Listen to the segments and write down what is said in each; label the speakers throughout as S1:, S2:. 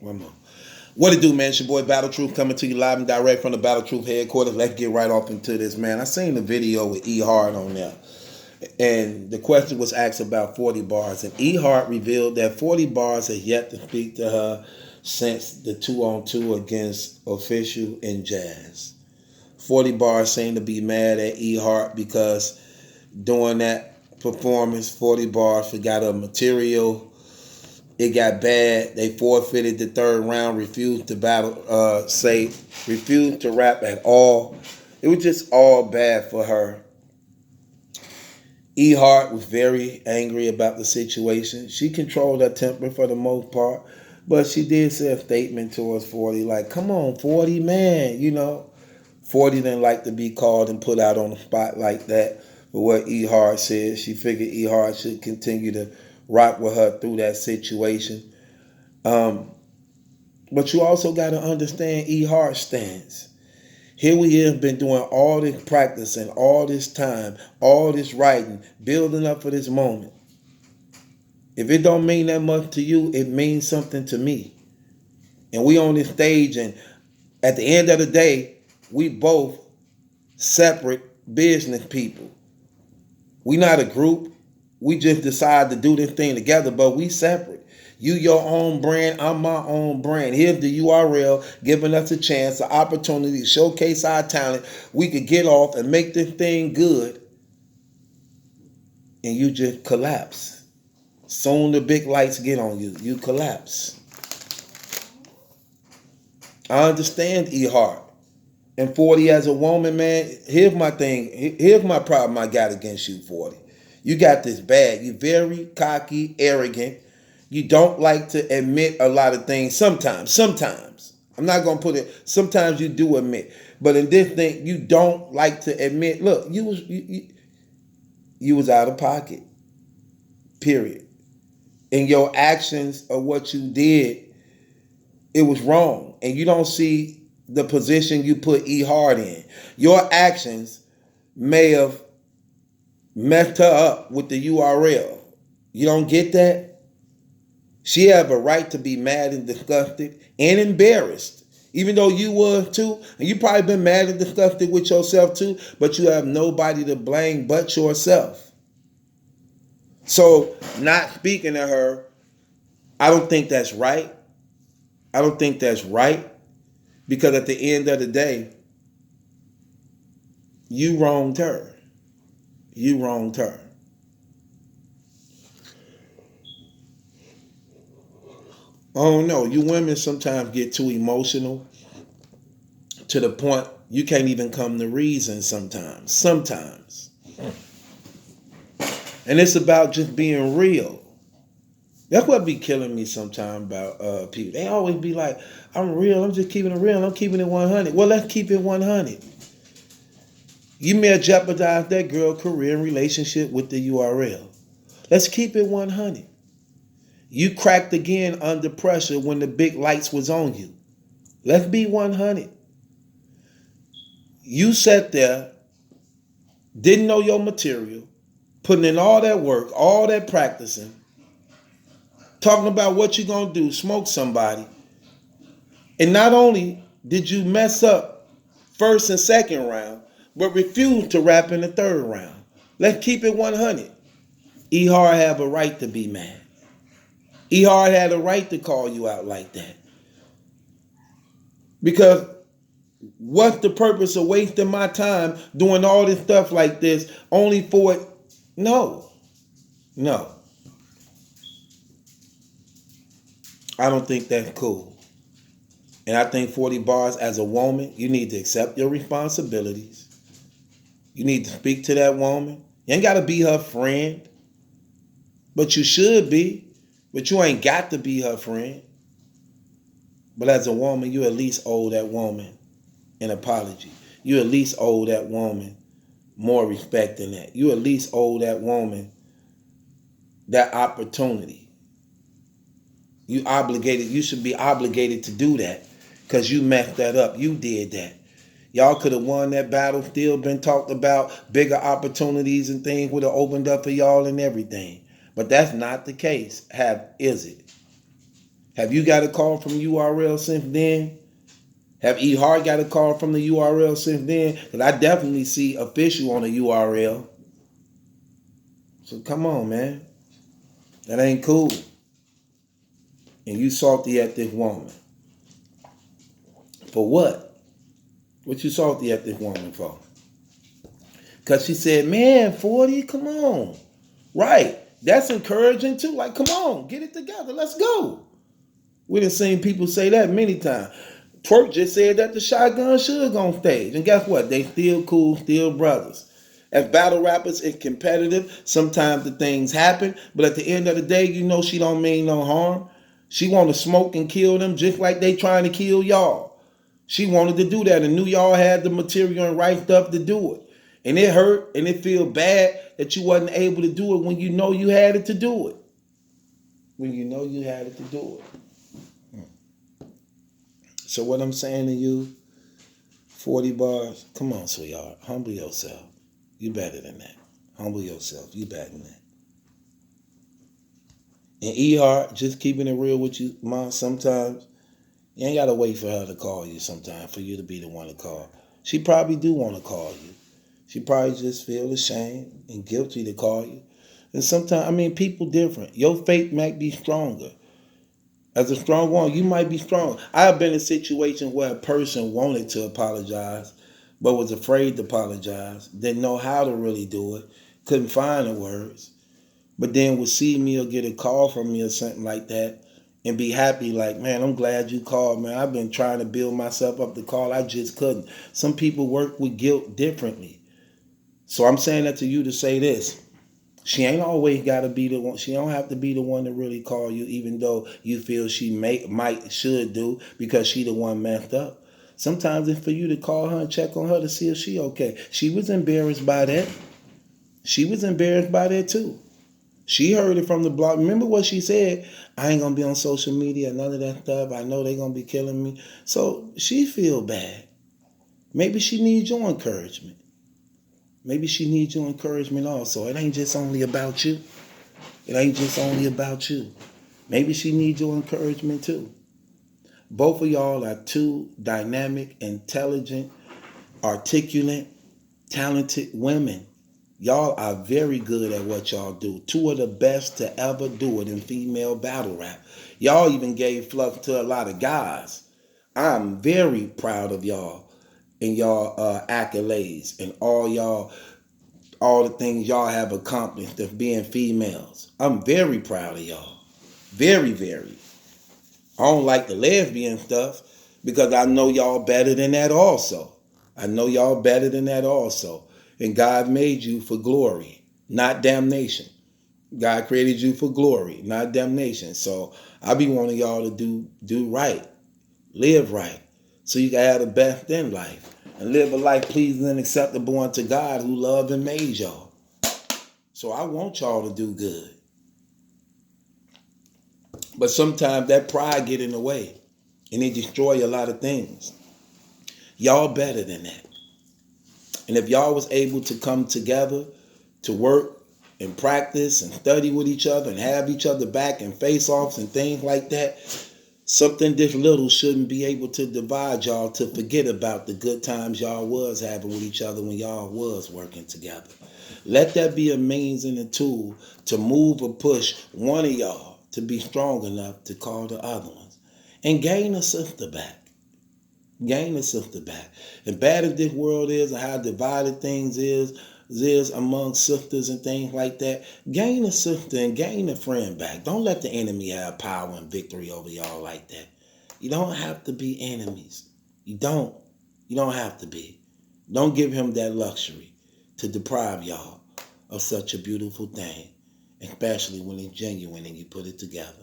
S1: One more. What it do, man? It's your boy Battle Truth coming to you live and direct from the Battle Truth headquarters. Let's get right off into this, man. I seen the video with E Hart on there. And the question was asked about 40 bars. And E Hart revealed that 40 bars has yet to speak to her since the 2-on-2 against Official and Jazz. 40 bars seem to be mad at E Hart because during that performance, 40 bars forgot her material. It got bad. They forfeited the third round, refused to refused to rap at all. It was just all bad for her. E Hart was very angry about the situation. She controlled her temper for the most part, but she did say a statement towards 40, like, come on, 40, man, 40 didn't like to be called and put out on the spot like that. But what E Hart said, she figured E Hart should continue to rock with her through that situation. But you also got to understand E Hart's stance. Here we have been doing all this practicing, all this time, all this writing, building up for this moment. If it don't mean that much to you, it means something to me. And we on this stage, and at the end of the day, we both separate business people. We not a group. We just decide to do this thing together, but we separate. You your own brand, I'm my own brand. Here's the URL giving us a chance, an opportunity to showcase our talent. We could get off and make this thing good. And you just collapse. Soon the big lights get on you. You collapse. I understand E Hart. And 40 as a woman, man, here's my thing. Here's my problem I got against you, 40. You got this bad. You're very cocky, arrogant. You don't like to admit a lot of things sometimes. I'm not going to put it, sometimes you do admit. But in this thing, you don't like to admit, look, you was out of pocket, period. And your actions of what you did, it was wrong. And you don't see the position you put E Hart in. Your actions may have messed her up with the URL. You don't get that? She have a right to be mad and disgusted and embarrassed, even though you were too, and you probably been mad and disgusted with yourself too, but you have nobody to blame but yourself. So not speaking to her, I don't think that's right. I don't think that's right, because at the end of the day, you wronged her. You wronged her. Oh no, you women sometimes get too emotional to the point you can't even come to reason sometimes. And it's about just being real. That's what be killing me sometimes about people. They always be like, I'm real, I'm just keeping it real, I'm keeping it 100. Well, let's keep it 100. You may have jeopardized that girl's career and relationship with the URL. Let's keep it 100. You cracked again under pressure when the big lights was on you. Let's be 100. You sat there, didn't know your material, putting in all that work, all that practicing, talking about what you're going to do, smoke somebody. And not only did you mess up first and second round, but refused to rap in the third round. Let's keep it 100. E Hart have a right to be mad. E Hart had a right to call you out like that. Because what's the purpose of wasting my time doing all this stuff like this only for it? No. I don't think that's cool. And I think 40 bars as a woman, you need to accept your responsibilities. You need to speak to that woman. You ain't got to be her friend. But you should be. But you ain't got to be her friend. But as a woman, you at least owe that woman an apology. You at least owe that woman more respect than that. You at least owe that woman that opportunity. You should be obligated to do that because you messed that up. You did that. Y'all could have won that battle, still been talked about, bigger opportunities and things would have opened up for y'all and everything. But that's not the case, is it? Have you got a call from URL since then? Have E Hart got a call from the URL since then? Because I definitely see official on the URL. So come on, man. That ain't cool. And you salty at this woman. For what? What you salty at this woman for? Because she said, man, 40, come on. Right. That's encouraging too. Like, come on, get it together. Let's go. We done seen people say that many times. Twerk just said that the Shotgun Suge on stage. And guess what? They still cool, still brothers. As battle rappers, it's competitive. Sometimes the things happen. But at the end of the day, you know she don't mean no harm. She want to smoke and kill them just like they trying to kill y'all. She wanted to do that and knew y'all had the material and right stuff to do it. And it hurt and it feel bad that you wasn't able to do it when you know you had it to do it. When you know you had it to do it. So what I'm saying to you, 40 bars, come on, sweetheart, humble yourself. You better than that. Humble yourself. You better than that. And E-Hart, just keeping it real with you, Mom, sometimes you ain't got to wait for her to call you sometimes for you to be the one to call. She probably do want to call you. She probably just feel ashamed and guilty to call you. And sometimes, I mean, people different. Your faith might be stronger. As a strong woman, you might be strong. I've been in situations where a person wanted to apologize, but was afraid to apologize, didn't know how to really do it, couldn't find the words, but then would see me or get a call from me or something like that and be happy like, man, I'm glad you called, man. I've been trying to build myself up to call. I just couldn't. Some people work with guilt differently. So I'm saying that to you to say this. She ain't always got to be the one. She don't have to be the one to really call you, even though you feel she should do because she the one messed up. Sometimes it's for you to call her and check on her to see if she okay. She was embarrassed by that. She was embarrassed by that too. She heard it from the blog. Remember what she said? I ain't gonna be on social media, none of that stuff. I know they gonna be killing me. So she feel bad. Maybe she needs your encouragement. Maybe she needs your encouragement also. It ain't just only about you. It ain't just only about you. Maybe she needs your encouragement too. Both of y'all are two dynamic, intelligent, articulate, talented women. Y'all are very good at what y'all do. Two of the best to ever do it in female battle rap. Y'all even gave fluff to a lot of guys. I'm very proud of y'all and y'all accolades and all the things y'all have accomplished of being females. I'm very proud of y'all. Very, very. I don't like the lesbian stuff because I know y'all better than that also. I know y'all better than that also. And God made you for glory, not damnation. God created you for glory, not damnation. So I be wanting y'all to do right, live right, so you can have the best in life and live a life pleasing and acceptable unto God who loved and made y'all. So I want y'all to do good. But sometimes that pride get in the way and it destroy a lot of things. Y'all better than that. And if y'all was able to come together to work and practice and study with each other and have each other back and face-offs and things like that, something this little shouldn't be able to divide y'all to forget about the good times y'all was having with each other when y'all was working together. Let that be a means and a tool to move or push one of y'all to be strong enough to call the other ones and gain a sister back. Gain a sister back. And bad as this world is and how divided things is among sisters and things like that, gain a sister and gain a friend back. Don't let the enemy have power and victory over y'all like that. You don't have to be enemies. You don't. You don't have to be. Don't give him that luxury to deprive y'all of such a beautiful thing, especially when it's genuine and you put it together.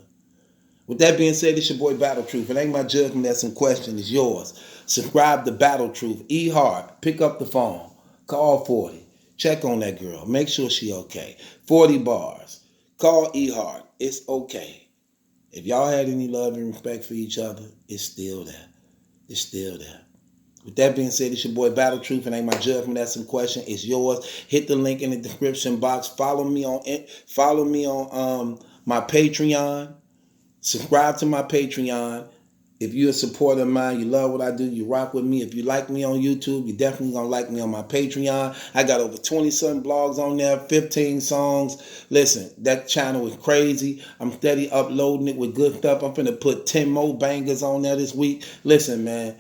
S1: With that being said, it's your boy Battle Truth. It ain't my judgment that's in question, it's yours. Subscribe to Battle Truth. E Hart, pick up the phone. Call 40. Check on that girl. Make sure she okay. 40 bars. Call E Hart. It's okay. If y'all had any love and respect for each other, it's still there. It's still there. With that being said, it's your boy Battle Truth. It ain't my judgment that's in question. It's yours. Hit the link in the description box. Follow me on my Patreon. Subscribe to my Patreon. If you're a supporter of mine, you love what I do, you rock with me. If you like me on YouTube, you definitely gonna like me on my Patreon. I got over 20-something blogs on there, 15 songs. Listen, that channel is crazy. I'm steady uploading it with good stuff. I'm finna put 10 more bangers on there this week. Listen, man,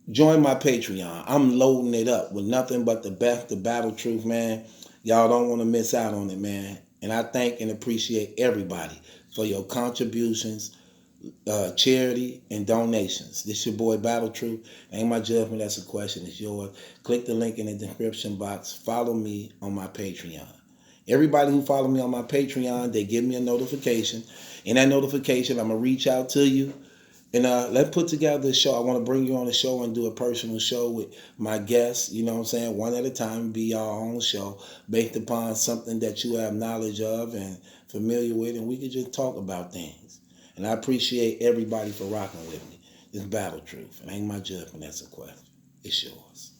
S1: join my Patreon. I'm loading it up with nothing but the best, the battle truth, man. Y'all don't want to miss out on it, man. And I thank and appreciate everybody for your contributions, charity, and donations. This your boy Battle Truth. Ain't my judgment, that's a question, it's yours. Click the link in the description box. Follow me on my Patreon. Everybody who follow me on my Patreon, they give me a notification. In that notification, I'm going to reach out to you. And let's put together a show. I want to bring you on a show and do a personal show with my guests, you know what I'm saying? One at a time, be our own show based upon something that you have knowledge of and familiar with, and we can just talk about things. And I appreciate everybody for rocking with me. This Battle Truth. It ain't my judgment, that's a question. It's yours.